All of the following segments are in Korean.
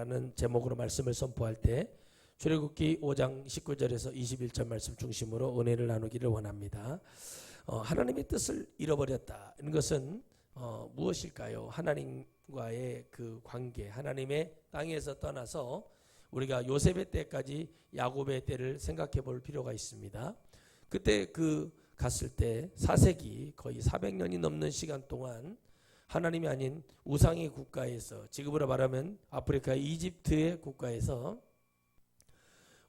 라는 제목으로 말씀을 선포할 때 출애굽기 5장 19절에서 21절 말씀 중심으로 은혜를 나누기를 원합니다. 하나님의 뜻을 잃어버렸다. 이런 것은 무엇일까요? 하나님과의 그 관계, 하나님의 땅에서 떠나서 우리가 요셉의 때까지 야곱의 때를 생각해 볼 필요가 있습니다. 그때 갔을 때 4세기 거의 400년이 넘는 시간 동안 하나님이 아닌 우상의 국가에서, 지금으로 말하면 아프리카의 이집트의 국가에서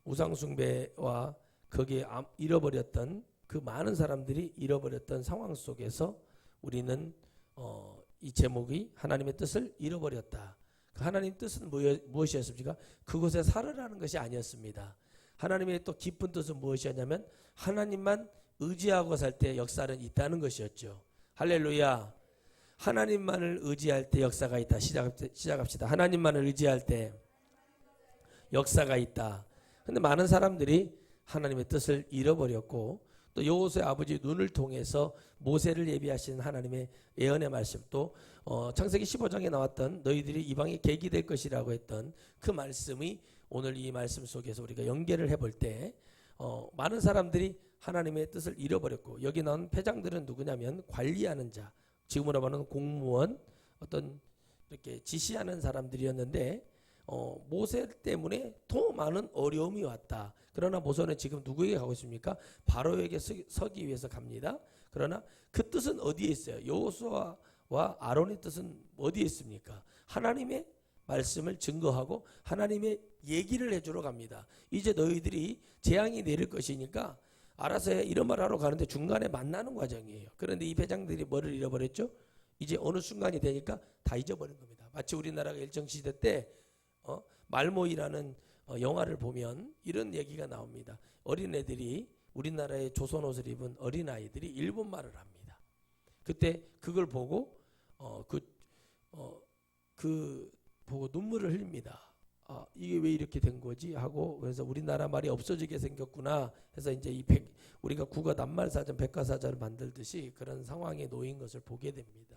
우상 숭배와 거기에 잃어버렸던 그 많은 사람들이 잃어버렸던 상황 속에서 우리는 이 제목이 하나님의 뜻을 잃어버렸다. 그 하나님의 뜻은 무엇이었습니까? 그곳에 살으라는 것이 아니었습니다. 하나님의 또 깊은 뜻은 무엇이었냐면 하나님만 의지하고 살 때 역사는 있다는 것이었죠. 할렐루야. 하나님만을 의지할 때 역사가 있다. 시작합시다. 하나님만을 의지할 때 역사가 있다. 근데 많은 사람들이 하나님의 뜻을 잃어버렸고, 또 여호수아의 아버지 눈을 통해서 모세를 예비하신 하나님의 예언의 말씀, 또 창세기 15장에 나왔던 너희들이 이방의 계기 될 것이라고 했던 그 말씀이 오늘 이 말씀 속에서 우리가 연결을 해볼 때 많은 사람들이 하나님의 뜻을 잃어버렸고, 여기 나온 패장들은 누구냐면 관리하는 자, 지금으로 말하는 공무원, 어떤 이렇게 지시하는 사람들이었는데 모세 때문에 더 많은 어려움이 왔다. 그러나 모세는 지금 누구에게 가고 있습니까? 바로에게 서기 위해서 갑니다. 그러나 그 뜻은 어디에 있어요? 여호수아와 아론의 뜻은 어디에 있습니까? 하나님의 말씀을 증거하고 하나님의 얘기를 해주러 갑니다. 이제 너희들이 재앙이 내릴 것이니까 알아서 해, 이런 말 하러 가는데 중간에 만나는 과정이에요. 그런데 이 배장들이 뭐를 잃어버렸죠? 이제 어느 순간이 되니까 다 잊어버린 겁니다. 마치 우리나라가 일정시대 때 말모이라는 영화를 보면 이런 얘기가 나옵니다. 어린애들이, 우리나라의 조선 옷을 입은 어린아이들이 일본말을 합니다. 그때 그걸 보고 보고 눈물을 흘립니다. 이게 왜 이렇게 된 거지 하고, 그래서 우리나라 말이 없어지게 생겼구나 해서 이제 우리가 국어 낱말사전 백과사전을 만들듯이 그런 상황에 놓인 것을 보게 됩니다.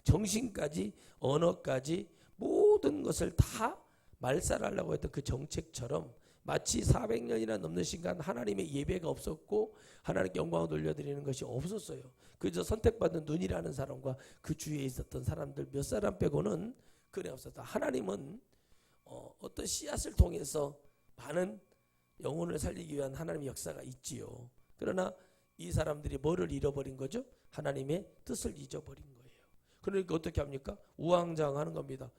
정신까지 언어까지 모든 것을 다 말살하려고 했던 그 정책처럼 마치 400년이나 넘는 시간 하나님의 예배가 없었고 하나님께 영광을 돌려드리는 것이 없었어요. 그저 선택받은 눈이라는 사람과 그 주위에 있었던 사람들 몇 사람 빼고는 그래 없었다. 하나님은 어떤 씨앗을 통해서 많은 영혼을 살리기 위한 하나님의 역사가 있지요. 그러나 이 사람들이 뭐를 잃어버린 거죠? 하나님의 뜻을 잊어버린 거예요. 그러니까 어떻게 합니까? 우왕좌왕하는 겁니다.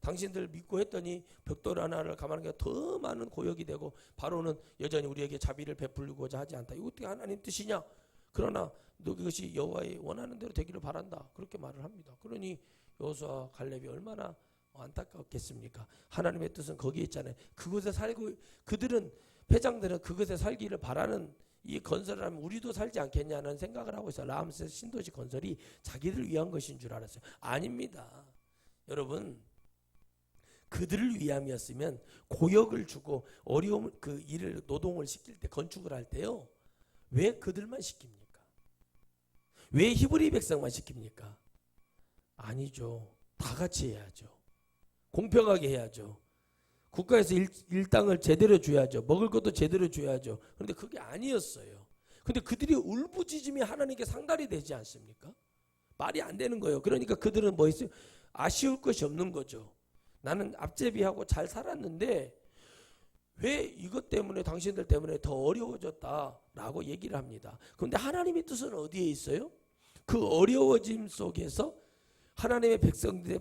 당신들 믿고 했더니 벽돌 하나를 감하는 게 더 많은 고역이 되고 바로는 여전히 우리에게 자비를 베풀고자 하지 않다. 이거 어떻게 하나님 뜻이냐? 그러나 너 그것이 여호와의 원하는 대로 되기를 바란다. 그렇게 말을 합니다. 그러니 여호수아 갈렙이 얼마나 안타깝겠습니까? 하나님의 뜻은 거기에 있잖아요. 그곳에 살고, 그들은, 패장들은 그것에 살기를 바라는, 이 건설을 하면 우리도 살지 않겠냐는 생각을 하고 있어요. 라암세 신도시 건설이 자기들 위한 것인 줄 알았어요. 아닙니다. 여러분, 그들을 위함이었으면 고역을 주고 어려움을, 그 일을, 노동을 시킬 때, 건축을 할 때요, 왜 그들만 시킵니까? 왜 히브리 백성만 시킵니까? 아니죠. 다 같이 해야죠. 공평하게 해야죠. 국가에서 일당을 제대로 줘야죠. 먹을 것도 제대로 줘야죠. 그런데 그게 아니었어요. 근데 그들이 울부짖음이 하나님께 상달이 되지 않습니까? 말이 안 되는 거예요. 그러니까 그들은 뭐 있어요? 아쉬울 것이 없는 거죠. 나는 앞제비하고 잘 살았는데 왜 이것 때문에, 당신들 때문에 더 어려워졌다라고 얘기를 합니다. 그런데 하나님의 뜻은 어디에 있어요? 그 어려워짐 속에서 하나님의 백성들의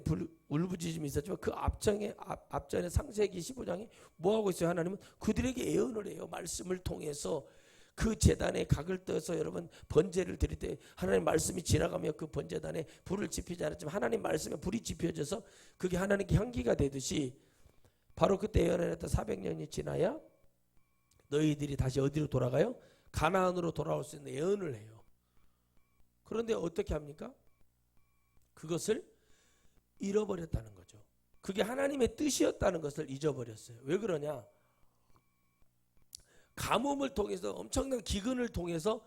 울부짖음이 있었지만 그 앞전에 창세기 15장에 뭐하고 있어요? 하나님은 그들에게 예언을 해요. 말씀을 통해서 그 제단에 각을 떠서 여러분 번제를 드릴 때 하나님 말씀이 지나가며 그 번제단에 불을 지피지 않았지만 하나님 말씀에 불이 지펴져서 그게 하나님께 향기가 되듯이 바로 그때 예언을 했던 400년이 지나야 너희들이 다시 어디로 돌아가요? 가나안으로 돌아올 수 있는 예언을 해요. 그런데 어떻게 합니까? 그것을 잃어버렸다는 거죠. 그게 하나님의 뜻이었다는 것을 잊어버렸어요. 왜 그러냐? 가뭄을 통해서, 엄청난 기근을 통해서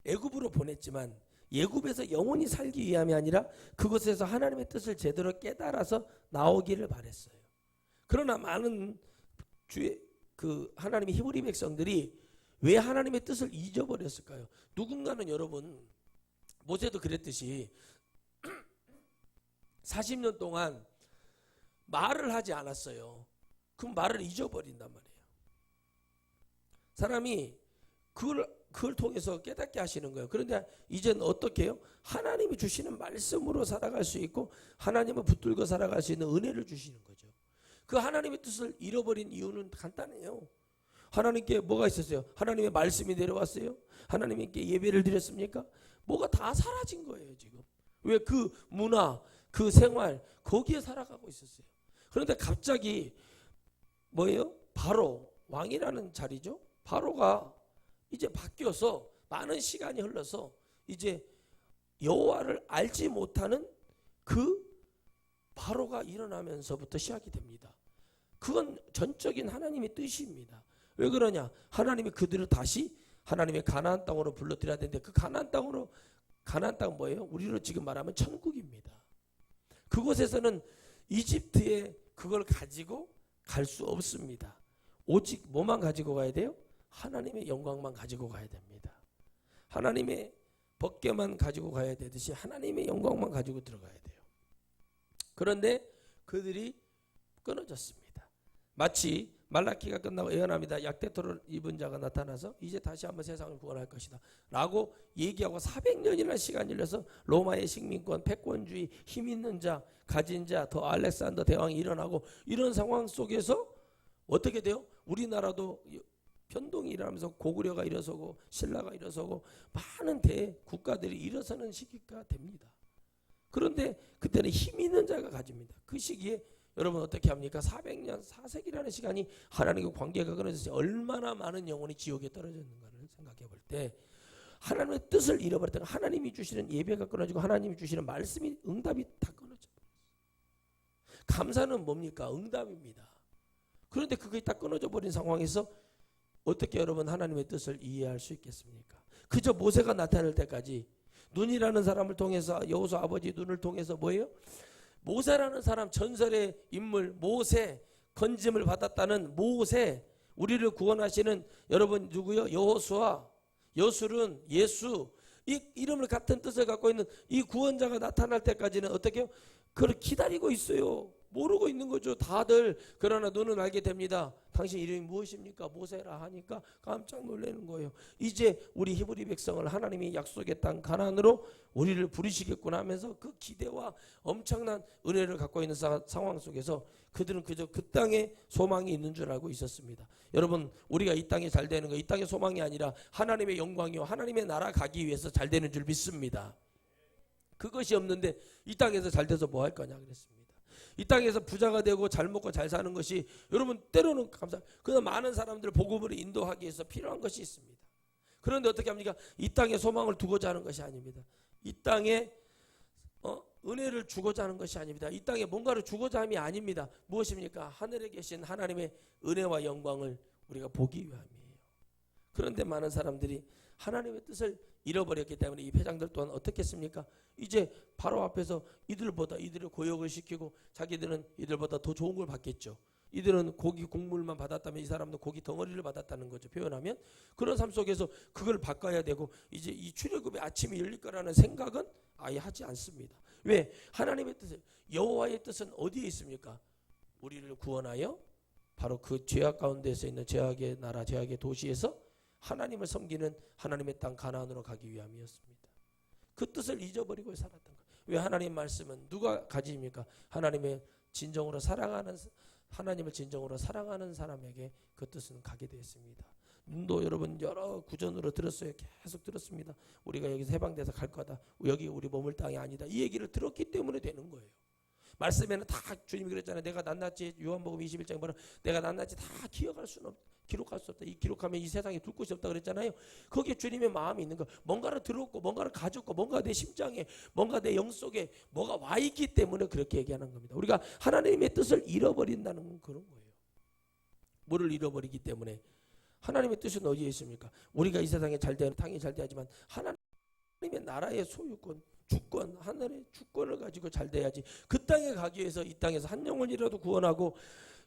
애굽으로 보냈지만 애굽에서 영원히 살기 위함이 아니라 그곳에서 하나님의 뜻을 제대로 깨달아서 나오기를 바랬어요. 그러나 많은 주의 그 하나님의 히브리 백성들이 왜 하나님의 뜻을 잊어버렸을까요? 누군가는 여러분 모세도 그랬듯이 40년 동안 말을 하지 않았어요. 그 말을 잊어버린단 말이에요. 사람이 그걸 통해서 깨닫게 하시는 거예요. 그런데 이제는 어떻게 해요? 하나님이 주시는 말씀으로 살아갈 수 있고 하나님을 붙들고 살아갈 수 있는 은혜를 주시는 거죠. 그 하나님의 뜻을 잃어버린 이유는 간단해요. 하나님께 뭐가 있었어요? 하나님의 말씀이 내려왔어요? 하나님께 예배를 드렸습니까? 뭐가 다 사라진 거예요 지금. 왜? 그 문화, 그 생활 거기에 살아가고 있었어요. 그런데 갑자기 뭐예요? 바로 왕이라는 자리죠. 바로가 이제 바뀌어서 많은 시간이 흘러서 이제 여호와를 알지 못하는 그 바로가 일어나면서부터 시작이 됩니다. 그건 전적인 하나님의 뜻입니다. 왜 그러냐? 하나님이 그들을 다시 하나님의 가나안 땅으로 불러들여야 되는데 그 가나안 땅은 뭐예요? 우리로 지금 말하면 천국입니다. 그곳에서는 이집트에 그걸 가지고 갈 수 없습니다. 오직 뭐만 가지고 가야 돼요? 하나님의 영광만 가지고 가야 됩니다. 하나님의 법궤만 가지고 가야 되듯이 하나님의 영광만 가지고 들어가야 돼요. 그런데 그들이 끊어졌습니다. 마치 말라키가 끝나고 예언합니다. 약대토를 입은 자가 나타나서 이제 다시 한번 세상을 구원할 것이다 라고 얘기하고 400년이나 시간이 흘려서 로마의 식민권, 패권주의, 힘 있는 자, 가진 자, 더 알렉산더 대왕이 일어나고 이런 상황 속에서 어떻게 돼요? 우리나라도 변동이 일어나면서 고구려가 일어서고 신라가 일어서고 많은 대국가들이 일어서는 시기가 됩니다. 그런데 그때는 힘 있는 자가 가집니다. 그 시기에 여러분 어떻게 합니까? 400년, 4세기라는 시간이 하나님과 관계가 끊어져서 얼마나 많은 영혼이 지옥에 떨어졌는가를 생각해 볼 때 하나님의 뜻을 잃어버렸다가 하나님이 주시는 예배가 끊어지고 하나님이 주시는 말씀이 응답이 다 끊어져. 감사는 뭡니까? 응답입니다. 그런데 그게 다 끊어져 버린 상황에서 어떻게 여러분 하나님의 뜻을 이해할 수 있겠습니까? 그저 모세가 나타날 때까지 눈이라는 사람을 통해서 여호수아 아버지 눈을 통해서 뭐예요? 모세라는 사람 전설의 인물 모세 건짐을 받았다는 모세 우리를 구원하시는 여러분 누구요? 여호수아 여술은 예수 이 이름을 같은 뜻을 갖고 있는 이 구원자가 나타날 때까지는 어떻게 해요? 그걸 기다리고 있어요. 모르고 있는 거죠. 다들. 그러나 눈은 알게 됩니다. 당신 이름이 무엇입니까? 모세라 하니까 깜짝 놀라는 거예요. 이제 우리 히브리 백성을 하나님이 약속의 땅 가나안으로 우리를 부르시겠구나 하면서 그 기대와 엄청난 은혜를 갖고 있는 상황 속에서 그들은 그저 그 땅에 소망이 있는 줄 알고 있었습니다. 여러분 우리가 이 땅에 잘 되는 거 이 땅의 소망이 아니라 하나님의 영광이요 하나님의 나라 가기 위해서 잘 되는 줄 믿습니다. 그것이 없는데 이 땅에서 잘 돼서 뭐 할 거냐 그랬습니다. 이 땅에서 부자가 되고 잘 먹고 잘 사는 것이 여러분 때로는 그러나 많은 사람들을 복음으로 인도하기 위해서 필요한 것이 있습니다. 그런데 어떻게 합니까? 이 땅에 소망을 두고자 하는 것이 아닙니다. 이 땅에 은혜를 주고자 하는 것이 아닙니다. 이 땅에 뭔가를 주고자 함이 아닙니다. 무엇입니까? 하늘에 계신 하나님의 은혜와 영광을 우리가 보기 위함이에요. 그런데 많은 사람들이 하나님의 뜻을 잃어버렸기 때문에 이 회장들 또한 어떻게 했습니까? 이제 바로 앞에서 이들을 고역을 시키고 자기들은 이들보다 더 좋은 걸 받겠죠. 이들은 고기 곡물만 받았다면 이 사람도 고기 덩어리를 받았다는 거죠. 표현하면 그런 삶 속에서 그걸 바꿔야 되고 이제 이 출애굽의 아침이 열릴 거라는 생각은 아예 하지 않습니다. 왜? 하나님의 뜻은 여호와의 뜻은 어디에 있습니까? 우리를 구원하여 바로 그 죄악 가운데서 있는 죄악의 나라 죄악의 도시에서 하나님을 섬기는 하나님의 땅 가나안으로 가기 위함이었습니다. 그 뜻을 잊어버리고 살았던 거예요. 왜? 하나님 말씀은 누가 가집니까? 하나님의 진정으로 사랑하는 하나님을 진정으로 사랑하는 사람에게 그 뜻은 가게 되었습니다. 눈도 여러분 여러 구전으로 들었어요. 계속 들었습니다. 우리가 여기서 해방돼서 갈 거다. 여기 우리 머물 땅이 아니다. 이 얘기를 들었기 때문에 되는 거예요. 말씀에는 다 주님이 그랬잖아요. 내가 낱낱이 요한복음 21장에 보면 내가 낱낱이 다 기록할 수 없다. 이 기록하면 이 세상에 둘 곳이 없다 그랬잖아요. 거기에 주님의 마음이 있는 거. 뭔가를 들었고 뭔가를 가졌고 뭔가 내 심장에 뭔가 내 영 속에 뭐가 와 있기 때문에 그렇게 얘기하는 겁니다. 우리가 하나님의 뜻을 잃어버린다는 건 그런 거예요. 뭐를 잃어버리기 때문에 하나님의 뜻은 어디에 있습니까? 우리가 이 세상에 잘 되는 당연히 잘 돼야지만 하나님의 나라의 소유권 주권, 하늘의 주권을 가지고 잘 돼야지. 그 땅에 가기 위해서 이 땅에서 한 영혼이라도 구원하고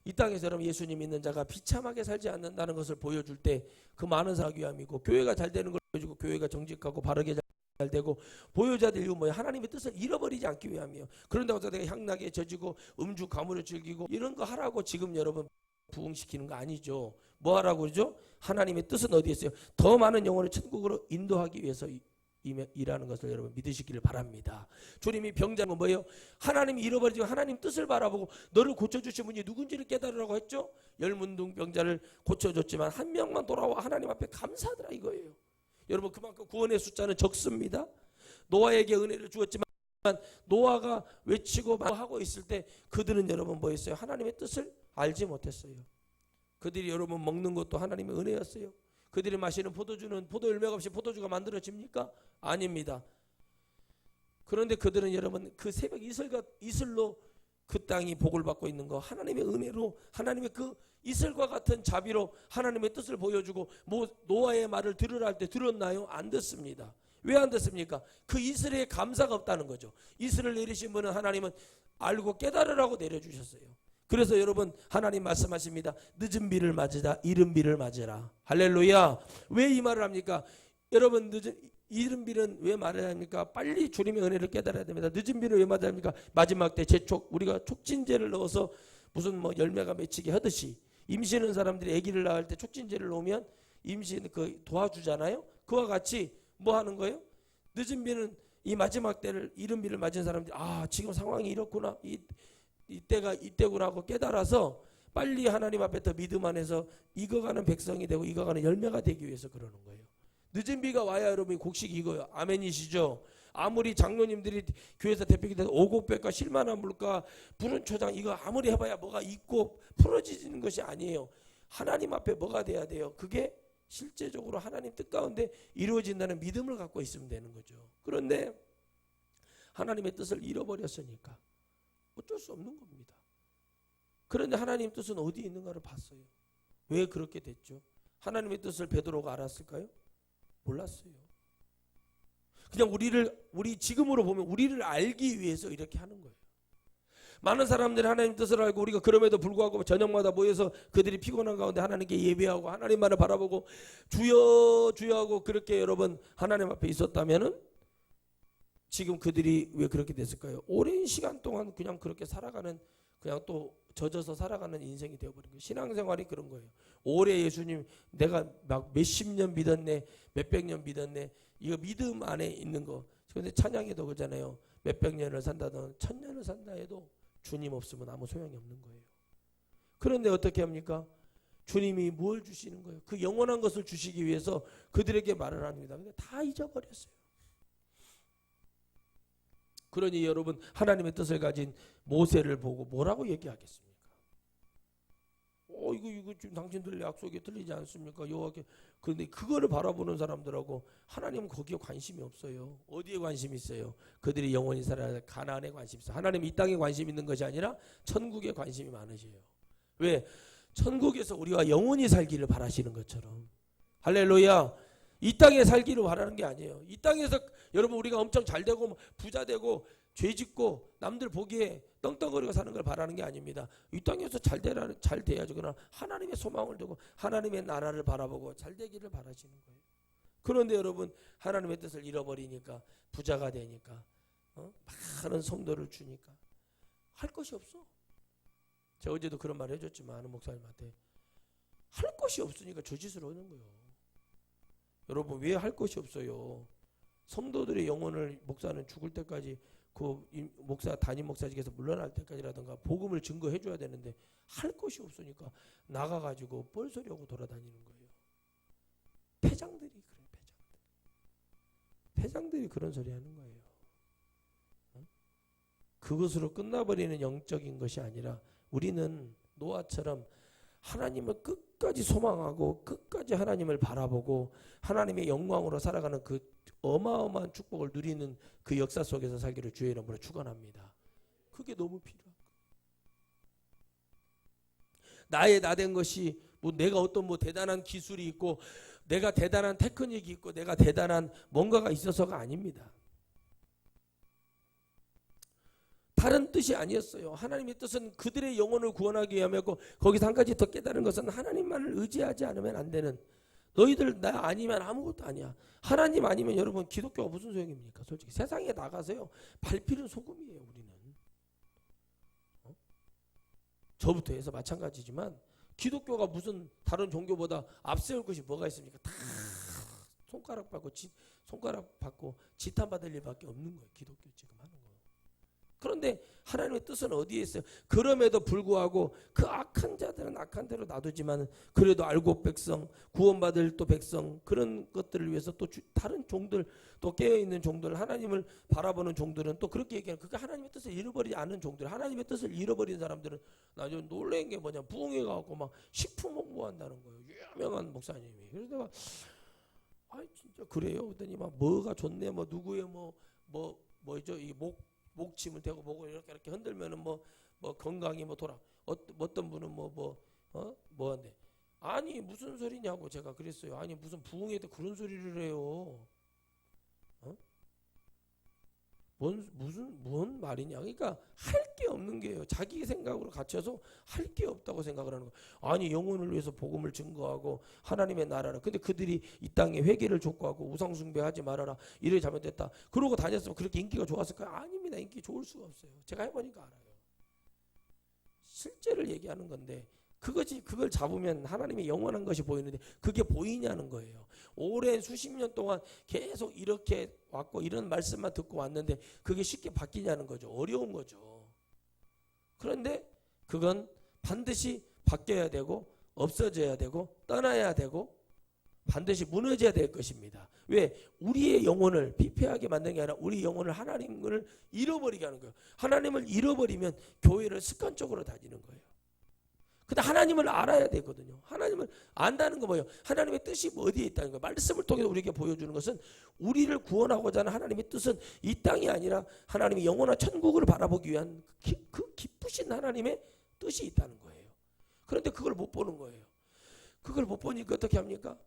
이 땅에서 여러분 예수님 믿는 자가 비참하게 살지 않는다는 것을 보여줄 때 그 많은 사람 위함이고, 교회가 잘 되는 걸 보여주고 교회가 정직하고 바르게 잘 되고 보여줘야 될 이유 뭐예요? 하나님의 뜻을 잃어버리지 않기 위함이에요. 그런다고 해서 내가 향락에 젖이고 음주 가물을 즐기고 이런 거 하라고 지금 여러분 부흥시키는 거 아니죠. 뭐 하라고 그러죠? 하나님의 뜻은 어디에 있어요? 더 많은 영혼을 천국으로 인도하기 위해서 일하는 것을 여러분 믿으시기를 바랍니다. 주님이 병자는 뭐예요? 하나님이 잃어버리지 하나님 뜻을 바라보고 너를 고쳐주신 분이 누군지를 깨달으라고 했죠. 열문둥 병자를 고쳐줬지만 한 명만 돌아와 하나님 앞에 감사하더라 이거예요. 여러분 그만큼 구원의 숫자는 적습니다. 노아에게 은혜를 주었지만 노아가 외치고 하고 있을 때 그들은 여러분 뭐 했어요? 하나님의 뜻을 알지 못했어요. 그들이 여러분 먹는 것도 하나님의 은혜였어요. 그들이 마시는 포도주는 포도 열매가 없이 포도주가 만들어집니까? 아닙니다. 그런데 그들은 여러분 그 새벽 이슬로 그 땅이 복을 받고 있는 거 하나님의 은혜로, 하나님의 그 이슬과 같은 자비로 하나님의 뜻을 보여주고, 뭐 노아의 말을 들으라 할 때 들었나요? 안 듣습니다. 왜 안 듣습니까? 그 이슬에 감사가 없다는 거죠. 이슬을 내리신 분은 하나님은 알고 깨달으라고 내려주셨어요. 그래서 여러분 하나님 말씀하십니다. 늦은 비를 맞으자 이른 비를 맞으라. 할렐루야. 왜 이 말을 합니까? 여러분 이른 비는 왜 말을 합니까? 빨리 주님의 은혜를 깨달아야 됩니다. 늦은 비를 왜 맞아야 합니까? 마지막 때 제촉, 우리가 촉진제를 넣어서 무슨 뭐 열매가 맺히게 하듯이 임신한 사람들이 아기를 낳을 때 촉진제를 놓으면 임신 그 도와주잖아요. 그와 같이 뭐 하는 거예요? 늦은 비는 이 마지막 때를, 이른 비를 맞은 사람들이 지금 상황이 이렇구나, 이때가 이때구나 하고 깨달아서 빨리 하나님 앞에 더 믿음 안에서 익어가는 백성이 되고 익어가는 열매가 되기 위해서 그러는 거예요. 늦은 비가 와야 여러분이 곡식이 익어요. 아멘이시죠? 아무리 장로님들이 교회에서 대표기 돼서 오곡백과 실만한 물과 부른 초장 이거 아무리 해봐야 뭐가 익고 풀어지는 것이 아니에요. 하나님 앞에 뭐가 돼야 돼요? 그게 실제적으로 하나님 뜻 가운데 이루어진다는 믿음을 갖고 있으면 되는 거죠. 그런데 하나님의 뜻을 잃어버렸으니까 어쩔 수 없는 겁니다. 그런데 하나님의 뜻은 어디 있는가를 봤어요. 왜 그렇게 됐죠? 하나님의 뜻을 베드로가 알았을까요? 몰랐어요. 그냥 우리 지금으로 보면 우리를 알기 위해서 이렇게 하는 거예요. 많은 사람들이 하나님 뜻을 알고 우리가 그럼에도 불구하고 저녁마다 모여서 그들이 피곤한 가운데 하나님께 예배하고 하나님만을 바라보고 주여 주여 하고 그렇게 여러분 하나님 앞에 있었다면은 지금 그들이 왜 그렇게 됐을까요? 오랜 시간 동안 그냥 그렇게 살아가는, 그냥 또 젖어서 살아가는 인생이 되어버린 거예요. 신앙생활이 그런 거예요. 오래 예수님 내가 막 몇십 년 믿었네, 몇백 년 믿었네, 이거 믿음 안에 있는 거. 그런데 찬양에도 그러잖아요. 몇백 년을 산다든 천년을 산다 해도 주님 없으면 아무 소용이 없는 거예요. 그런데 어떻게 합니까? 주님이 뭘 주시는 거예요? 그 영원한 것을 주시기 위해서 그들에게 말을 합니다. 근데 다 잊어버렸어요. 그러니 여러분 하나님의 뜻을 가진 모세를 보고 뭐라고 얘기하겠습니까? 이거 지금 당신들 약속에 틀리지 않습니까? 여호와께. 그런데 그거를 바라보는 사람들하고 하나님은 거기에 관심이 없어요. 어디에 관심이 있어요? 그들이 영원히 살아야 할 가나안에 관심이 있어요. 하나님은 이 땅에 관심 있는 것이 아니라 천국에 관심이 많으세요. 왜? 천국에서 우리와 영원히 살기를 바라시는 것처럼. 할렐루야. 이 땅에 살기를 바라는 게 아니에요. 이 땅에서 여러분 우리가 엄청 잘 되고 부자 되고 죄 짓고 남들 보기에 떵떵거리고 사는 걸 바라는 게 아닙니다. 이 땅에서 잘 돼야죠. 그러나 하나님의 소망을 두고 하나님의 나라를 바라보고 잘 되기를 바라시는 거예요. 그런데 여러분 하나님의 뜻을 잃어버리니까, 부자가 되니까, 많은 성도를 주니까 할 것이 없어. 제가 어제도 그런 말 해줬지만 아는 목사님한테 할 것이 없으니까 저 짓을 하는 거예요. 여러분 왜 할 것이 없어요? 성도들의 영혼을 목사는 죽을 때까지 그 목사 담임 목사직에서 물러날 때까지라든가 복음을 증거해 줘야 되는데 할 것이 없으니까 나가가지고 뻘소리하고 돌아다니는 거예요. 패장들이 그래요. 패장들이 그런 소리 하는 거예요. 그것으로 끝나버리는 영적인 것이 아니라 우리는 노아처럼 하나님을 끝까지 소망하고 끝까지 하나님을 바라보고 하나님의 영광으로 살아가는 그 어마어마한 축복을 누리는 그 역사 속에서 살기를 주의 이름으로 축원합니다. 그게 너무 필요한 거예요. 나된 것이 뭐 내가 어떤 뭐 대단한 기술이 있고 내가 대단한 테크닉이 있고 내가 대단한 뭔가가 있어서가 아닙니다. 다른 뜻이 아니었어요. 하나님의 뜻은 그들의 영혼을 구원하기 위함이었고, 거기서 한 가지 더 깨달은 것은 하나님만을 의지하지 않으면 안 되는, 너희들 나 아니면 아무것도 아니야. 하나님 아니면 여러분 기독교가 무슨 소용입니까? 솔직히 세상에 나가세요. 밟히는 소금이에요. 우리는 저부터 해서 마찬가지지만, 기독교가 무슨 다른 종교보다 앞세울 것이 뭐가 있습니까? 다 손가락 받고 지탄 받을 일밖에 없는 거예요. 기독교 지금 하는 거. 그런데 하나님의 뜻은 어디에 있어요? 그럼에도 불구하고 그 악한 자들은 악한 대로 놔두지만, 그래도 알곡 백성, 구원받을 또 백성, 그런 것들을 위해서 또 다른 종들, 또 깨어있는 종들, 하나님을 바라보는 종들은 또 그렇게 얘기하는, 그게 하나님의 뜻을 잃어버리지 않는 종들, 하나님의 뜻을 잃어버린 사람들은, 나 좀 놀란 게 뭐냐, 부흥회 가고 막 식품 홍보한다는 거예요. 유명한 목사님이. 그래서 내가 진짜 그래요? 그랬더니 막 뭐가 좋네, 뭐 누구의 뭐죠, 이 목침을 대고 보고 이렇게 흔들면은 뭐 건강이 뭐 돌아. 어떤 분은 뭐한데. 아니 무슨 소리냐고 제가 그랬어요. 아니 무슨 부흥회도 그런 소리를 해요. 뭔 말이냐. 그러니까 할 게 없는 게요. 자기 생각으로 갇혀서 할 게 없다고 생각을 하는 거. 아니 영혼을 위해서 복음을 증거하고 하나님의 나라를. 근데 그들이 이 땅에 회개를 촉구하고 우상 숭배하지 말아라. 이래 잘못됐다. 그러고 다녔으면 그렇게 인기가 좋았을까요? 아닙니다. 인기 좋을 수가 없어요. 제가 해보니까 알아요. 실제를 얘기하는 건데, 그걸 잡으면 하나님의 영원한 것이 보이는데 그게 보이냐는 거예요. 오랜 수십 년 동안 계속 이렇게 왔고 이런 말씀만 듣고 왔는데 그게 쉽게 바뀌냐는 거죠. 어려운 거죠. 그런데 그건 반드시 바뀌어야 되고 없어져야 되고 떠나야 되고 반드시 무너져야 될 것입니다. 왜? 우리의 영혼을 피폐하게 만든 게 아니라 우리 영혼을 하나님을 잃어버리게 하는 거예요. 하나님을 잃어버리면 교회를 습관적으로 다니는 거예요. 근데 하나님을 알아야 되거든요. 하나님을 안다는 거 뭐예요? 하나님의 뜻이 어디에 있다는 거예요. 말씀을 통해서 우리에게 보여주는 것은 우리를 구원하고자 하는 하나님의 뜻은 이 땅이 아니라 하나님의 영원한 천국을 바라보기 위한 그 기쁘신 하나님의 뜻이 있다는 거예요. 그런데 그걸 못 보는 거예요. 그걸 못 보니까 어떻게 합니까?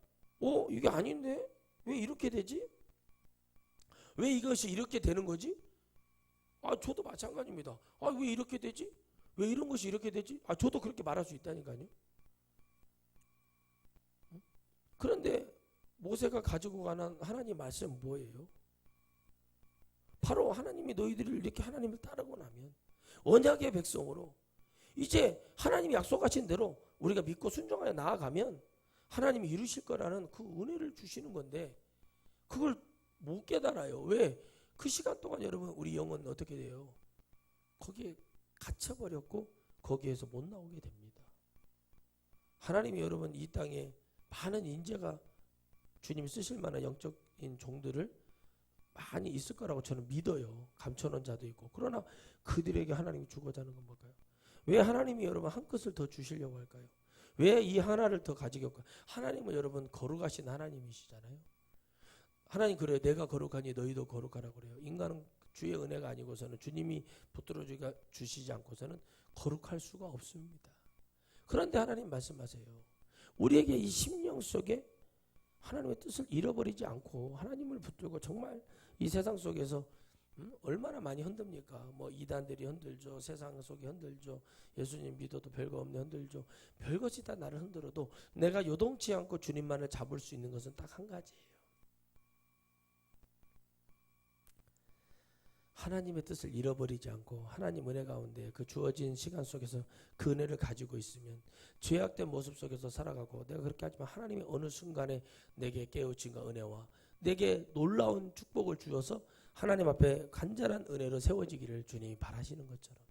이게 아닌데? 왜 이렇게 되지? 왜 이것이 이렇게 되는 거지? 저도 마찬가지입니다. 왜 이렇게 되지? 왜 이런 것이 이렇게 되지? 저도 그렇게 말할 수 있다니까요. 그런데 모세가 가지고 가는 하나님 말씀은 뭐예요? 바로 하나님이 너희들이 이렇게 하나님을 따르고 나면 언약의 백성으로 이제 하나님이 약속하신 대로 우리가 믿고 순종하여 나아가면 하나님이 이루실 거라는 그 은혜를 주시는 건데, 그걸 못 깨달아요. 왜? 그 시간 동안 여러분 우리 영은 어떻게 돼요? 거기에 갇혀버렸고 거기에서 못 나오게 됩니다. 하나님이 여러분 이 땅에 많은 인재가 주님이 쓰실 만한 영적인 종들을 많이 있을 거라고 저는 믿어요. 감춰놓은 자도 있고. 그러나 그들에게 하나님이 주고자 하는 건 뭘까요? 왜 하나님이 여러분 한 것을 더 주시려고 할까요? 왜 이 하나를 더 가지고 할까요? 하나님은 여러분 거룩하신 하나님이시잖아요. 하나님 그래요. 내가 거룩하니 너희도 거룩하라고 그래요. 인간은 주의 은혜가 아니고서는, 주님이 붙들어 주시지 않고서는 거룩할 수가 없습니다. 그런데 하나님 말씀하세요. 우리에게 이 심령 속에 하나님의 뜻을 잃어버리지 않고 하나님을 붙들고 정말 이 세상 속에서 얼마나 많이 흔듭니까? 이단들이 흔들죠. 세상 속에 흔들죠. 예수님 믿어도 별거 없네 흔들죠. 별것이 다 나를 흔들어도 내가 요동치 않고 주님만을 잡을 수 있는 것은 딱 한 가지예요. 하나님의 뜻을 잃어버리지 않고 하나님 은혜 가운데 그 주어진 시간 속에서 그 은혜를 가지고 있으면 죄악된 모습 속에서 살아가고, 내가 그렇게 하지만 하나님이 어느 순간에 내게 깨우침과 은혜와 내게 놀라운 축복을 주어서 하나님 앞에 간절한 은혜로 세워지기를 주님이 바라시는 것처럼,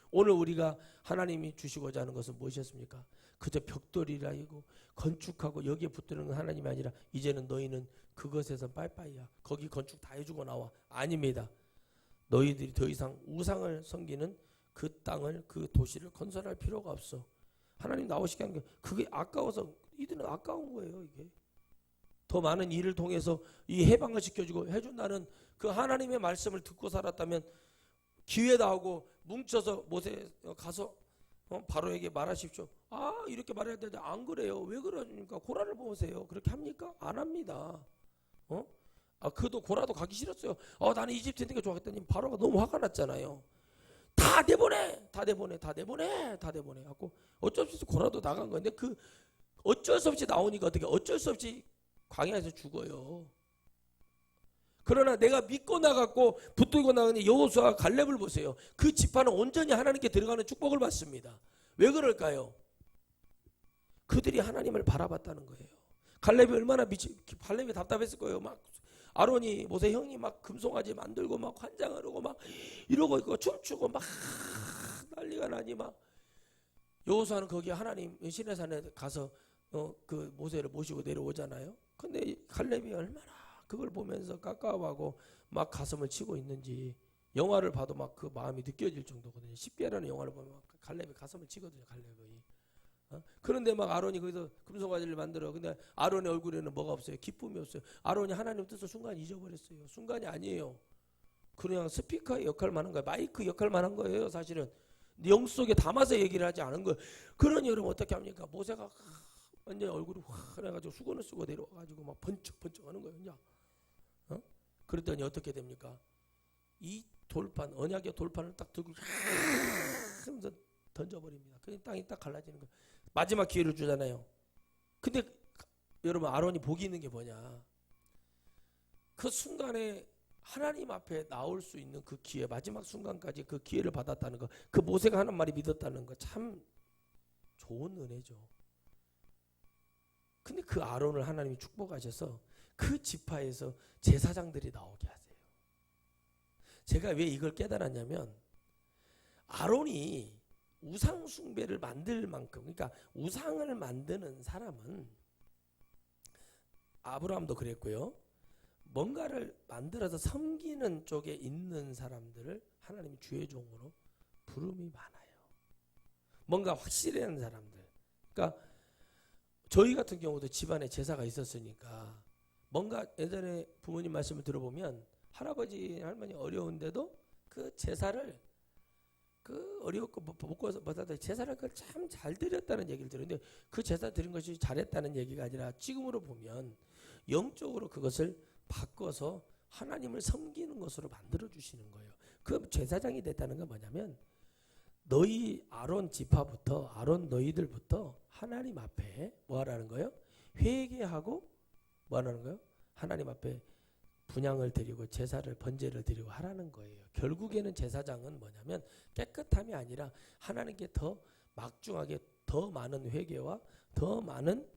오늘 우리가 하나님이 주시고자 하는 것은 무엇이었습니까? 그저 벽돌이라고 건축하고 여기에 붙드는 건 하나님이 아니라 이제는 너희는 그것에서 빠이빠이야. 거기 건축 다 해주고 나와. 아닙니다. 너희들이 더 이상 우상을 섬기는 그 땅을, 그 도시를 건설할 필요가 없어. 하나님 나오시게 하는 게 그게 아까워서, 이들은 아까운 거예요. 이게 더 많은 일을 통해서 이 해방을 시켜주고 해준다는 그 하나님의 말씀을 듣고 살았다면 기회다 하고 뭉쳐서 모세 가서 바로에게 말하십시오. 이렇게 말해야 되는데 안 그래요. 왜 그러니까 고라를 보세요. 그렇게 합니까? 안 합니다. 그도 고라도 가기 싫었어요. 나는 이집트니까 좋아했더니 바로가 너무 화가 났잖아요. 다 다 내보내, 다 내보내, 다 내보내, 다 내보내 갖고 어쩔 수 없이 고라도 나간 건데 그 어쩔 수 없이 나오니까 어떻게 어쩔 수 없이 광야에서 죽어요. 그러나 내가 믿고 나갔고 붙들고 나가는 여호수아와 갈렙을 보세요. 그 지파는 온전히 하나님께 들어가는 축복을 받습니다. 왜 그럴까요? 그들이 하나님을 바라봤다는 거예요. 갈렙이 얼마나 갈렙이 답답했을 거예요. 막 아론이 모세 형이 막 금송아지 만들고 막 환장을 하고 막 이러고 있고 춤추고 막 난리가 나니 막 여호수아는 거기 하나님 시내산에 가서 그 모세를 모시고 내려오잖아요. 근데 갈렙이 얼마나 그걸 보면서 깝깝하고 막 가슴을 치고 있는지 영화를 봐도 막 그 마음이 느껴질 정도거든요. 10개라는 영화를 보면 갈렙이 가슴을 치거든요. 갈렙이. 그런데 막 아론이 거기서 금송아지를 만들어. 근데 아론의 얼굴에는 뭐가 없어요? 기쁨이 없어요. 아론이 하나님 뜻을 순간 잊어버렸어요. 순간이 아니에요. 그냥 스피커의 역할만 한 거예요. 마이크 역할만 한 거예요. 사실은 영 속에 담아서 얘기를 하지 않은 거예요. 그러니 여러분 어떻게 합니까? 모세가 완전히 얼굴이 확 해가지고 수건을 쓰고 내려와가지고 막 번쩍번쩍 하는 거예요. 그냥. 그랬더니 어떻게 됩니까? 이 돌판, 언약의 돌판을 딱 들고 하면서 던져버립니다. 그냥 땅이 딱 갈라지는 거예요. 마지막 기회를 주잖아요. 근데 여러분 아론이 복이 있는 게 뭐냐? 그 순간에 하나님 앞에 나올 수 있는 그 기회, 마지막 순간까지 그 기회를 받았다는 거, 그 모세가 하는 말이 믿었다는 거 참 좋은 은혜죠. 근데 그 아론을 하나님이 축복하셔서 그 지파에서 제사장들이 나오게 하세요. 제가 왜 이걸 깨달았냐면 아론이 우상 숭배를 만들 만큼, 그러니까 우상을 만드는 사람은 아브라함도 그랬고요. 뭔가를 만들어서 섬기는 쪽에 있는 사람들을 하나님이 주의 종으로 부름이 많아요. 뭔가 확실한 사람들. 그러니까 저희 같은 경우도 집안에 제사가 있었으니까 뭔가 예전에 부모님 말씀을 들어보면 할아버지 할머니 어려운데도 그 제사를 그 어려웠고 먹고 받아도 제사를 그걸 참 잘 드렸다는 얘기를 들었는데 그 제사 드린 것이 잘했다는 얘기가 아니라 지금으로 보면 영적으로 그것을 바꿔서 하나님을 섬기는 것으로 만들어 주시는 거예요. 그 제사장이 됐다는 건 뭐냐면 너희 아론 지파부터 아론 너희들부터 하나님 앞에 뭐 하라는 거예요? 회개하고 뭐 하라는 거예요? 하나님 앞에 분향을 드리고 제사를 번제를 드리고 하라는 거예요. 결국에는 제사장은 뭐냐면 깨끗함이 아니라 하나님께 더 막중하게 더 많은 회개와 더 많은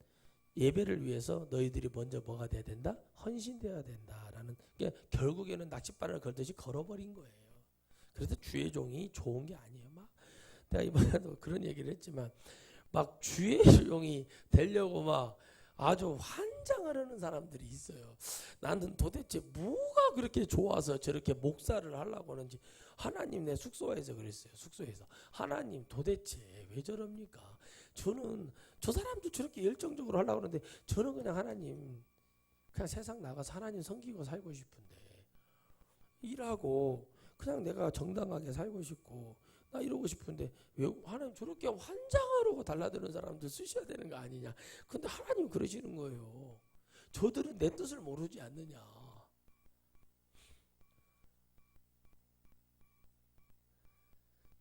예배를 위해서 너희들이 먼저 뭐가 돼야 된다? 헌신되어야 된다라는 게 결국에는 낚싯바늘 걸듯이 걸어버린 거예요. 그래서 주의 종이 좋은 게 아니에요. 막 내가 이번에도 그런 얘기를 했지만 막 주의 종이 되려고 막 아주 환장을 하는 사람들이 있어요. 나는 도대체 뭐가 그렇게 좋아서 저렇게 목사를 하려고 하는지. 하나님, 내 숙소에서 그랬어요. 숙소에서 하나님 도대체 왜 저럽니까? 저는 저 사람도 저렇게 열정적으로 하려고 하는데 저는 그냥 하나님 그냥 세상 나가서 하나님 섬기고 살고 싶은데 일하고 그냥 내가 정당하게 살고 싶고 나 이러고 싶은데 왜 하나님 저렇게 환장하려고 달라드는 사람들 쓰셔야 되는 거 아니냐. 근데 하나님 그러시는 거예요. 저들은 내 뜻을 모르지 않느냐.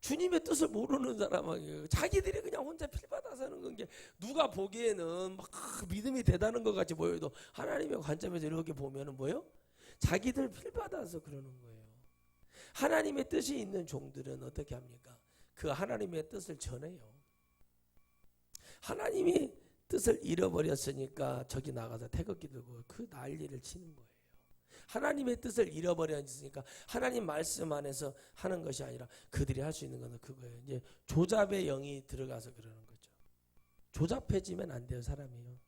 주님의 뜻을 모르는 사람이에요. 자기들이 그냥 혼자 필받아서 하는 건 게 누가 보기에는 막 믿음이 대단한 것 같이 보여도 하나님의 관점에서 이렇게 보면은 뭐예요? 자기들 필받아서 그러는 거예요. 하나님의 뜻이 있는 종들은 어떻게 합니까? 그 하나님의 뜻을 전해요. 하나님이 뜻을 잃어버렸으니까 저기 나가서 태극기 들고 그 난리를 치는 거예요. 하나님의 뜻을 잃어버렸으니까 하나님 말씀 안에서 하는 것이 아니라 그들이 할 수 있는 것은 그거예요. 이제 조잡의 영이 들어가서 그러는 거죠. 조잡해지면 안 돼요, 사람이요.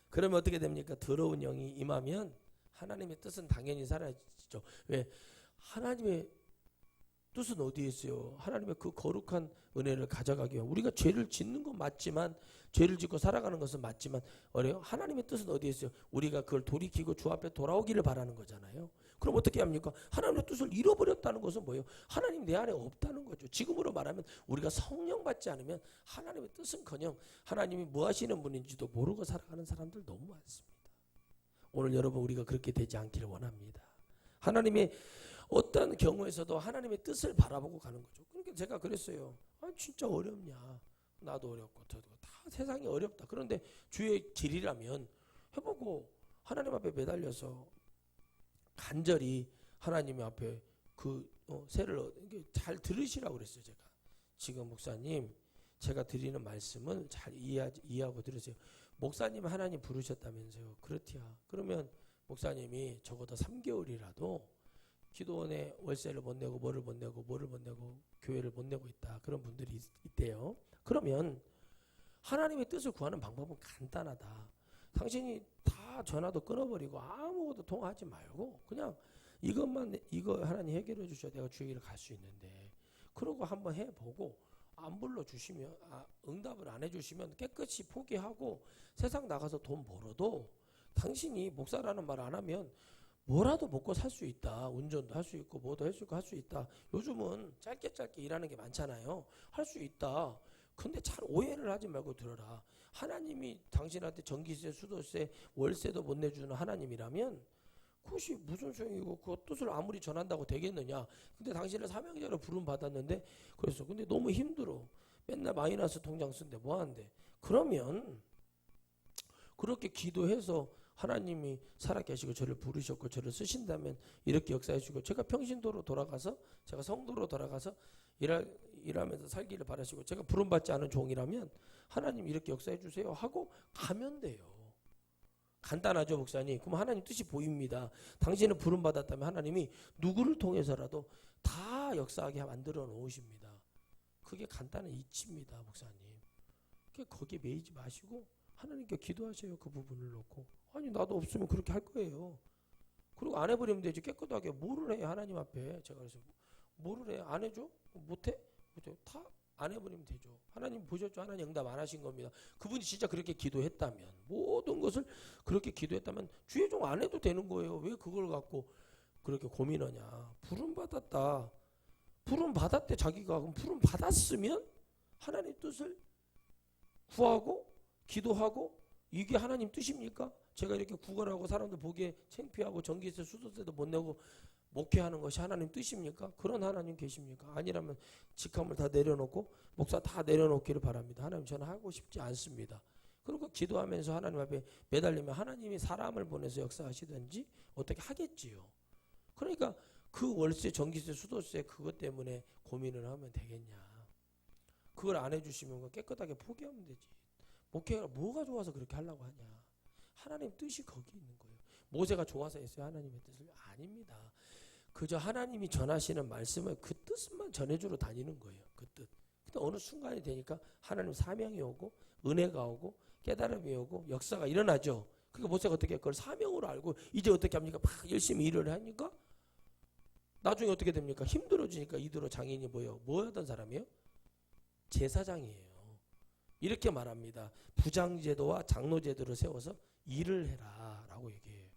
그러면 어떻게 됩니까? 더러운 영이 임하면 하나님의 뜻은 당연히 사라지죠. 왜? 하나님의 뜻은 어디에 있어요? 하나님의 그 거룩한 은혜를 가져가기 위해 우리가 죄를 짓는 건 맞지만 죄를 짓고 살아가는 것은 맞지만 어래요? 하나님의 뜻은 어디에 있어요? 우리가 그걸 돌이키고 주 앞에 돌아오기를 바라는 거잖아요. 그럼 어떻게 합니까? 하나님의 뜻을 잃어버렸다는 것은 뭐예요? 하나님 내 안에 없다는 거죠. 지금으로 말하면 우리가 성령 받지 않으면 하나님의 뜻은커녕 하나님이 뭐 하시는 분인지도 모르고 살아가는 사람들 너무 많습니다. 오늘 여러분 우리가 그렇게 되지 않기를 원합니다. 하나님의 어떤 경우에서도 하나님의 뜻을 바라보고 가는 거죠. 그러니까 제가 그랬어요. 아, 진짜 어렵냐. 나도 어렵고 저도 다 세상이 어렵다. 그런데 주의 길이라면 해보고 하나님 앞에 매달려서 간절히 하나님 앞에 세를 잘 들으시라고 그랬어요. 제가 지금 목사님 제가 드리는 말씀을 잘 이해하고 들으세요. 목사님 하나님 부르셨다면서요. 그렇디야. 그러면 목사님이 적어도 3개월이라도 기도원에 월세를 못 내고 뭐를 못 내고 교회를 못 내고 있다. 그런 분들이 있대요. 그러면 하나님의 뜻을 구하는 방법은 간단하다. 당신이 다 전화도 끊어버리고 아무것도 통화하지 말고 그냥 이거 하나님 해결해 주셔야 내가 주의 길을 갈 수 있는데 그러고 한번 해보고 안 불러주시면 응답을 안 해주시면 깨끗이 포기하고 세상 나가서 돈 벌어도 당신이 목사라는 말 안 하면 뭐라도 먹고 살 수 있다. 운전도 할 수 있고 뭐도 할 수 있다. 요즘은 짧게 일하는 게 많잖아요. 할 수 있다. 근데 잘 오해를 하지 말고 들어라. 하나님이 당신한테 전기세, 수도세, 월세도 못 내주는 하나님이라면 그것이 무슨 소용이고 그 뜻을 아무리 전한다고 되겠느냐. 근데 당신을 사명자로 부름받았는데 그래서 근데 너무 힘들어. 맨날 마이너스 통장 쓴데 뭐 하는데. 그러면 그렇게 기도해서 하나님이 살아계시고 저를 부르셨고 저를 쓰신다면 이렇게 역사해 주고 제가 평신도로 돌아가서 제가 성도로 돌아가서 일하면서 살기를 바라시고 제가 부름받지 않은 종이라면 하나님 이렇게 역사해 주세요 하고 가면 돼요. 간단하죠 목사님. 그럼 하나님 뜻이 보입니다. 당신은 부름받았다면 하나님이 누구를 통해서라도 다 역사하게 만들어 놓으십니다. 그게 간단한 이치입니다 목사님. 거기에 매이지 마시고 하나님께 기도하세요. 그 부분을 놓고. 아니 나도 없으면 그렇게 할 거예요. 그리고 안 해버리면 되지. 깨끗하게 뭐를 해 하나님 앞에. 제가 그래서 뭐를 해? 안 해줘? 못해? 다 안 해버리면 되죠. 하나님 보셨죠? 하나님 응답 안 하신 겁니다. 그분이 진짜 그렇게 기도했다면 모든 것을 그렇게 기도했다면 주의 종 안 해도 되는 거예요. 왜 그걸 갖고 그렇게 고민하냐. 부름 받았다. 부름 받았대 자기가. 그럼 부름 받았으면 하나님 뜻을 구하고 기도하고 이게 하나님 뜻입니까? 제가 이렇게 구걸하고 사람들 보기에 창피하고 전기세 수도세도 못 내고 목회하는 것이 하나님 뜻입니까? 그런 하나님 계십니까? 아니라면 직함을 다 내려놓고 목사 다 내려놓기를 바랍니다. 하나님 저는 하고 싶지 않습니다. 그리고 기도하면서 하나님 앞에 매달리면 하나님이 사람을 보내서 역사하시든지 어떻게 하겠지요. 그러니까 그 월세 전기세 수도세 그것 때문에 고민을 하면 되겠냐. 그걸 안 해주시면 깨끗하게 포기하면 되지. 목회가 뭐가 좋아서 그렇게 하려고 하냐. 하나님 뜻이 거기 있는 거예요. 모세가 좋아서 했어요. 하나님의 뜻을. 아닙니다. 그저 하나님이 전하시는 말씀을 그 뜻만 전해주러 다니는 거예요. 그 뜻. 근데 어느 순간이 되니까 하나님 사명이 오고 은혜가 오고 깨달음이 오고 역사가 일어나죠. 그러니까 모세가 어떻게 그걸 사명으로 알고 이제 어떻게 합니까? 막 열심히 일을 하니까 나중에 어떻게 됩니까? 힘들어지니까 이대로 장인이 뭐 하던 사람이에요? 제사장이에요. 이렇게 말합니다. 부장제도와 장로제도를 세워서 일을 해라 라고 얘기해요.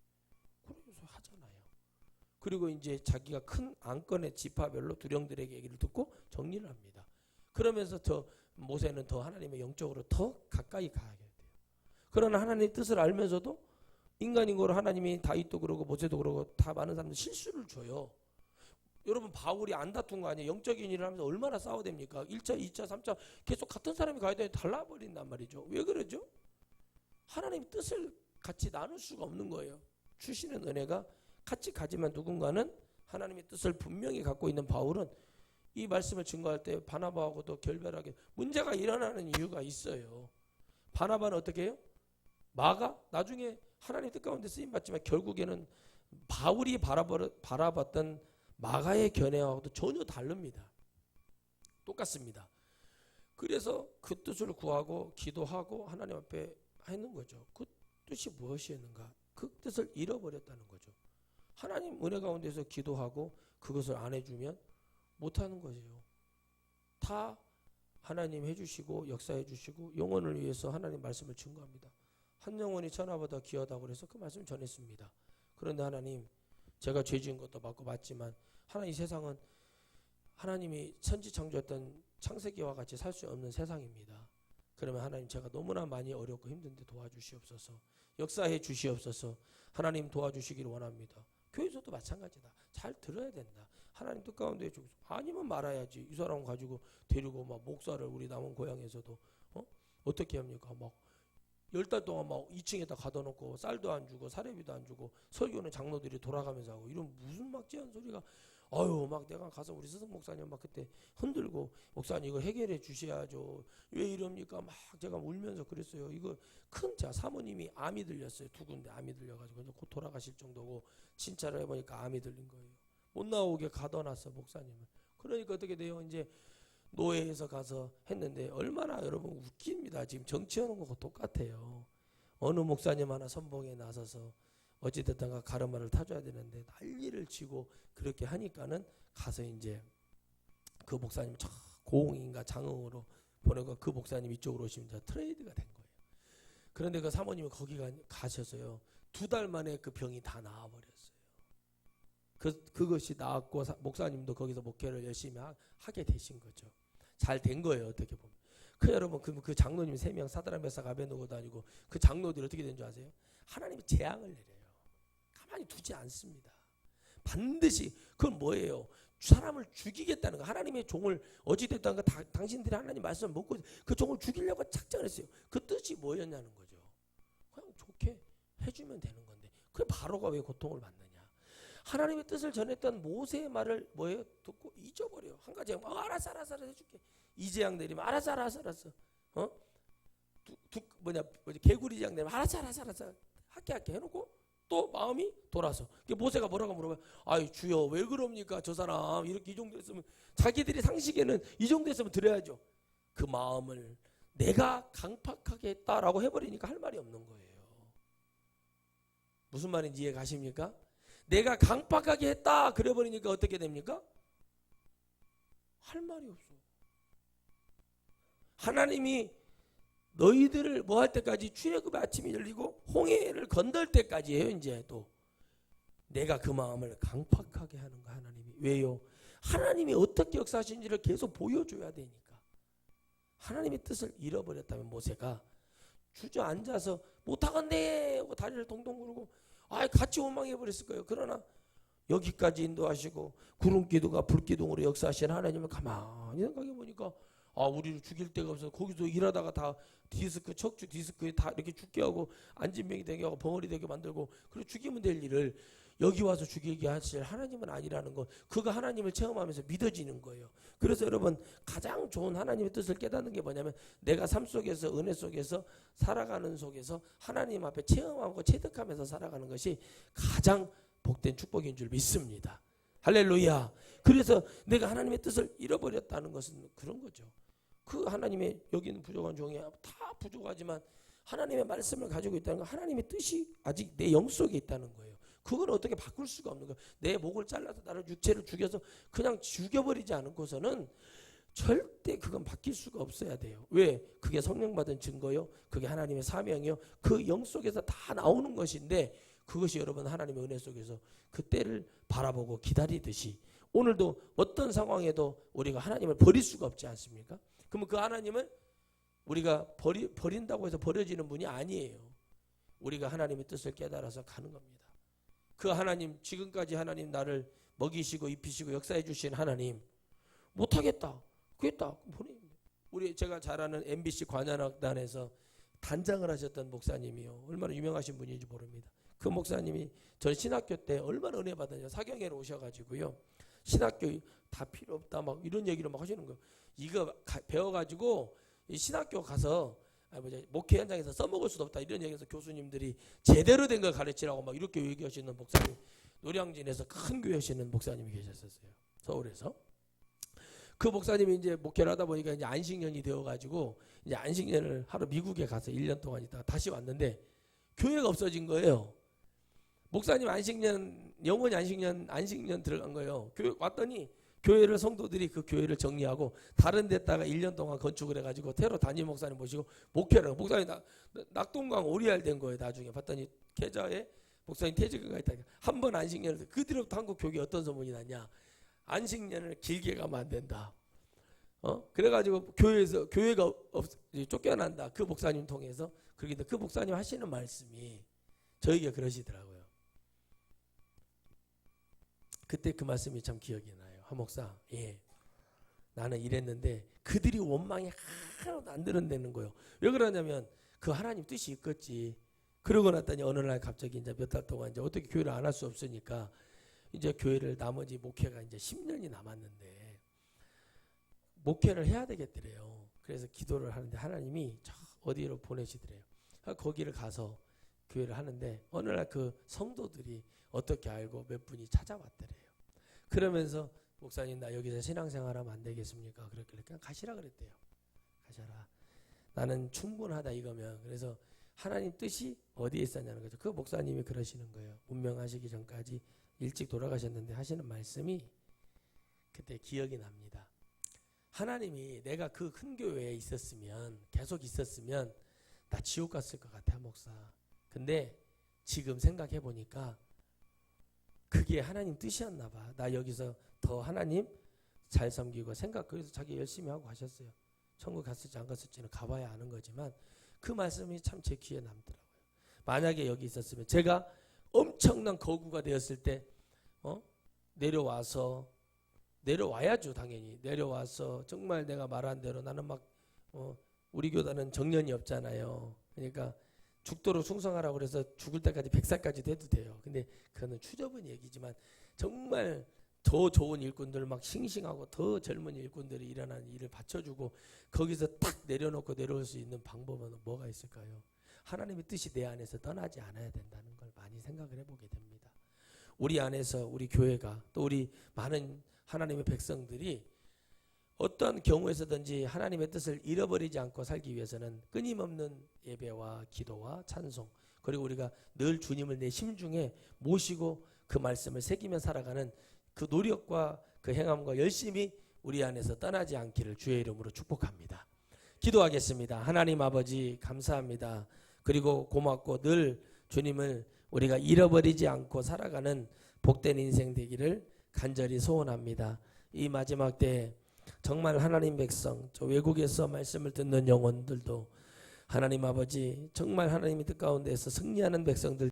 그래서 하잖아요. 그리고 이제 자기가 큰 안건의 지파별로 두령들에게 얘기를 듣고 정리를 합니다. 그러면서 모세는 더 하나님의 영적으로 더 가까이 가게 돼요. 그러나 하나님의 뜻을 알면서도 인간인 거로 하나님이 다윗도 그러고 모세도 그러고 다 많은 사람들 실수를 줘요. 여러분 바울이 안 다툰 거 아니에요. 영적인 일을 하면서 얼마나 싸워댑니까? 1차, 2차, 3차 계속 같은 사람이 가야 되는데 달라버린단 말이죠. 왜 그러죠? 하나님의 뜻을 같이 나눌 수가 없는 거예요. 주시는 은혜가 같이 가지만 누군가는 하나님의 뜻을 분명히 갖고 있는 바울은 이 말씀을 증거할 때 바나바하고도 결별하게 문제가 일어나는 이유가 있어요. 바나바는 어떻게 해요? 마가 나중에 하나님 뜻 가운데 쓰임받지만 결국에는 바울이 바라봤던 마가의 견해하고도 전혀 다릅니다. 똑같습니다. 그래서 그 뜻을 구하고 기도하고 하나님 앞에 하는 거죠. 그 뜻이 무엇이었는가? 그 뜻을 잃어버렸다는 거죠. 하나님 은혜 가운데서 기도하고 그것을 안 해주면 못하는 거죠. 다 하나님 해주시고 역사해 주시고 영혼을 위해서 하나님 말씀을 증거합니다. 한 영혼이 천하보다 귀하다고 그래서 그 말씀을 전했습니다. 그런데 하나님 제가 죄 지은 것도 맞지만 하나님 이 세상은 하나님이 천지 창조했던 창세기와 같이 살 수 없는 세상입니다. 그러면 하나님 제가 너무나 많이 어렵고 힘든데 도와주시옵소서. 역사해 주시옵소서. 하나님 도와주시기를 원합니다. 교회에서도 마찬가지다. 잘 들어야 된다. 하나님 뜻 가운데 죽어서 아니면 말아야지. 이 사람 가지고 데리고 막 목사를 우리 남원 고향에서도 어떻게 합니까? 막 10달 동안 막 2층에다 가둬놓고 쌀도 안 주고 사례비도 안 주고 설교는 장로들이 돌아가면서 하고 이런 무슨 막지한 소리가 막 내가 가서 우리 스승 목사님 막 그때 흔들고 목사님 이거 해결해 주셔야죠. 왜 이럽니까? 막 제가 울면서 그랬어요. 이거 큰 자 사모님이 암이 들렸어요. 두 군데 암이 들려가지고 이제 곧 돌아가실 정도고 진찰을 해보니까 암이 들린 거예요. 못 나오게 가둬놨어 목사님을. 그러니까 어떻게 돼요? 이제 노예에서 가서 했는데 얼마나 여러분 웃깁니다. 지금 정치하는 거하고 똑같아요. 어느 목사님 하나 선봉에 나서서 어찌됐든가 가르마를 타줘야 되는데 난리를 치고 그렇게 하니까는 가서 이제 그 목사님 고흥인가 장흥으로 보내고 그 목사님 이쪽으로 오시면 이제 트레이드가 된 거예요. 그런데 그 사모님이 거기 가셔서요. 2달 만에 그 병이 다 나아버렸어요. 그것이 나았고 목사님도 거기서 목회를 열심히 하게 되신 거죠. 잘 된 거예요. 어떻게 보면. 여러분 그 장로님 3명 사드락 메삭 아베노고도 아니고 그 장로들이 어떻게 된 줄 아세요? 하나님이 재앙을 내려요. 가만히 두지 않습니다. 반드시 그건 뭐예요? 사람을 죽이겠다는 거. 하나님의 종을 어찌됐다는 거 당신들이 하나님 말씀을 먹고 그 종을 죽이려고 작정을 했어요. 그 뜻이 뭐였냐는 거죠. 그냥 좋게 해주면 되는 건데 그 바로가 왜 고통을 받느냐. 하나님의 뜻을 전했던 모세의 말을 뭐예요? 듣고 잊어버려요. 한 가지 알았어 해줄게. 이재양 내리면 알았어. 개구리 장 내리면 알았어 할게 해놓고 또 마음이 돌아서. 모세가 뭐라고 물어봐요? 아이 주여 왜 그럽니까? 저 사람 이렇게 이 정도 했으면 자기들이 상식에는 이 정도 했으면 드려야죠. 그 마음을 내가 강팍하게 했다라고 해버리니까 할 말이 없는 거예요. 무슨 말인지 이해 가십니까? 내가 강팍하게 했다 그래버리니까 어떻게 됩니까? 할 말이 없어. 하나님이 너희들을 뭐 할 때까지 출애굽의 아침이 열리고 홍해를 건널 때까지예요. 이제 또 내가 그 마음을 강팍하게 하는 거 하나님이. 왜요? 하나님이 어떻게 역사하시는지를 계속 보여줘야 되니까. 하나님의 뜻을 잃어버렸다면 모세가 주저앉아서 못하겠네 하고 다리를 동동 구르고 같이 원망해 버렸을 거예요. 그러나 여기까지 인도하시고 구름기둥과 불기둥으로 역사하신 하나님을 가만히 생각해 보니까 우리를 죽일 데가 없어서 거기서 일하다가 다 척추 디스크에 다 이렇게 죽게 하고 안진병이 되게 하고 벙어리 되게 만들고 그리고 죽이면 될 일을 여기 와서 죽이게 하실 하나님은 아니라는 것. 그가 하나님을 체험하면서 믿어지는 거예요. 그래서 여러분 가장 좋은 하나님의 뜻을 깨닫는 게 뭐냐면 내가 삶 속에서 은혜 속에서 살아가는 속에서 하나님 앞에 체험하고 체득하면서 살아가는 것이 가장 복된 축복인 줄 믿습니다. 할렐루야. 그래서 내가 하나님의 뜻을 잃어버렸다는 것은 그런 거죠. 그 하나님의 여기는 부족한 종이 다 부족하지만 하나님의 말씀을 가지고 있다는 건 하나님의 뜻이 아직 내 영 속에 있다는 거예요. 그걸 어떻게 바꿀 수가 없는 거예요. 내 목을 잘라서 나를 육체를 죽여서 그냥 죽여버리지 않고서는 절대 그건 바뀔 수가 없어야 돼요. 왜? 그게 성령 받은 증거요. 그게 하나님의 사명이요. 그 영 속에서 다 나오는 것인데 그것이 여러분 하나님의 은혜 속에서 그 때를 바라보고 기다리듯이 오늘도 어떤 상황에도 우리가 하나님을 버릴 수가 없지 않습니까? 그러면 그 하나님을 우리가 버린다고 해서 버려지는 분이 아니에요. 우리가 하나님의 뜻을 깨달아서 가는 겁니다. 그 하나님, 지금까지 하나님 나를 먹이시고 입히시고 역사해 주신 하나님 못하겠다. 그랬다. 제가 잘 아는 MBC 관현악단에서 단장을 하셨던 목사님이요. 얼마나 유명하신 분인지 모릅니다. 그 목사님이 전 신학교 때 얼마나 은혜 받았냐. 사경회로 오셔가지고요. 신학교 다 필요 없다 막 이런 얘기를 막 하시는 거예요. 이거 배워가지고 신학교 가서 목회 현장에서 써먹을 수도 없다 이런 얘기해서 교수님들이 제대로 된 걸 가르치라고 막 이렇게 얘기하시는 목사님, 노량진에서 큰 교회 하시는 목사님이 계셨었어요. 서울에서. 그 목사님이 이제 목회를 하다 보니까 이제 안식년이 되어가지고 이제 안식년을 하러 미국에 가서 1년 동안 있다가 다시 왔는데 교회가 없어진 거예요. 목사님 안식년, 영원히 안식년 들어간 거예요. 교회 왔더니 교회를 성도들이 그 교회를 정리하고 다른 데다가 1년 동안 건축을 해가지고 테러 담임 목사님 모시고 목회를 목사님 낙동강 오리알 된 거예요. 나중에 봤더니 계좌에 목사님 퇴직금가 있다. 한 번 안식년을 그 뒤로부터 한국 교회에 어떤 소문이 났냐. 안식년을 길게 가면 안 된다. 그래가지고 교회가 쫓겨난다. 그 목사님 통해서. 그러기도 그 목사님 하시는 말씀이 저에게 그러시더라고요. 그때 그 말씀이 참 기억이 나요. 한 목사, 예, 나는 이랬는데 그들이 원망이 하나도 안 드러내는 거예요. 왜 그러냐면 그 하나님 뜻이 있겠지. 그러고 났더니 어느 날 갑자기 이제 몇 달 동안 이제 어떻게 교회를 안 할 수 없으니까 이제 교회를 나머지 목회가 이제 10년이 남았는데 목회를 해야 되겠더래요. 그래서 기도를 하는데 하나님이 저 어디로 보내시더래요. 거기를 가서 교회를 하는데 어느 날 그 성도들이 어떻게 알고 몇 분이 찾아왔더래요. 그러면서 목사님 나 여기서 신앙생활하면 안 되겠습니까? 그랬길래 그냥 가시라 그랬대요. 가셔라. 나는 충분하다 이거면. 그래서 하나님 뜻이 어디에 있었냐는 거죠. 그 목사님이 그러시는 거예요. 문명하시기 전까지 일찍 돌아가셨는데 하시는 말씀이 그때 기억이 납니다. 하나님이 내가 그 큰 교회에 있었으면 계속 있었으면 나 지옥 갔을 것 같아 목사. 근데 지금 생각해 보니까 그게 하나님 뜻이었나 봐. 나 여기서 더 하나님 잘 섬기고 그래서 자기 열심히 하고 하셨어요. 천국 갔을지 안 갔을지는 가봐야 아는 거지만 그 말씀이 참 제 귀에 남더라고요. 만약에 여기 있었으면 제가 엄청난 거구가 되었을 때 내려와야죠. 당연히 내려와서 정말 내가 말한 대로 나는 막 우리 교단은 정년이 없잖아요. 그러니까 죽도록 충성하라고 그래서 죽을 때까지 100살까지 돼도 돼요. 근데 그거는 추접은 얘기지만 정말 더 좋은 일꾼들 막 싱싱하고 더 젊은 일꾼들이 일어나는 일을 받쳐주고 거기서 딱 내려놓고 내려올 수 있는 방법은 뭐가 있을까요? 하나님의 뜻이 내 안에서 떠나지 않아야 된다는 걸 많이 생각을 해보게 됩니다. 우리 안에서 우리 교회가 또 우리 많은 하나님의 백성들이 어떤 경우에서든지 하나님의 뜻을 잃어버리지 않고 살기 위해서는 끊임없는 예배와 기도와 찬송 그리고 우리가 늘 주님을 내 심중에 모시고 그 말씀을 새기며 살아가는 그 노력과 그 행함과 열심히 우리 안에서 떠나지 않기를 주의 이름으로 축복합니다. 기도하겠습니다. 하나님 아버지 감사합니다. 그리고 고맙고 늘 주님을 우리가 잃어버리지 않고 살아가는 복된 인생 되기를 간절히 소원합니다. 이 마지막 때에 정말 하나님 백성 저 외국에서 말씀을 듣는 영혼들도 하나님 아버지 정말 하나님의 뜻 가운데서 승리하는 백성들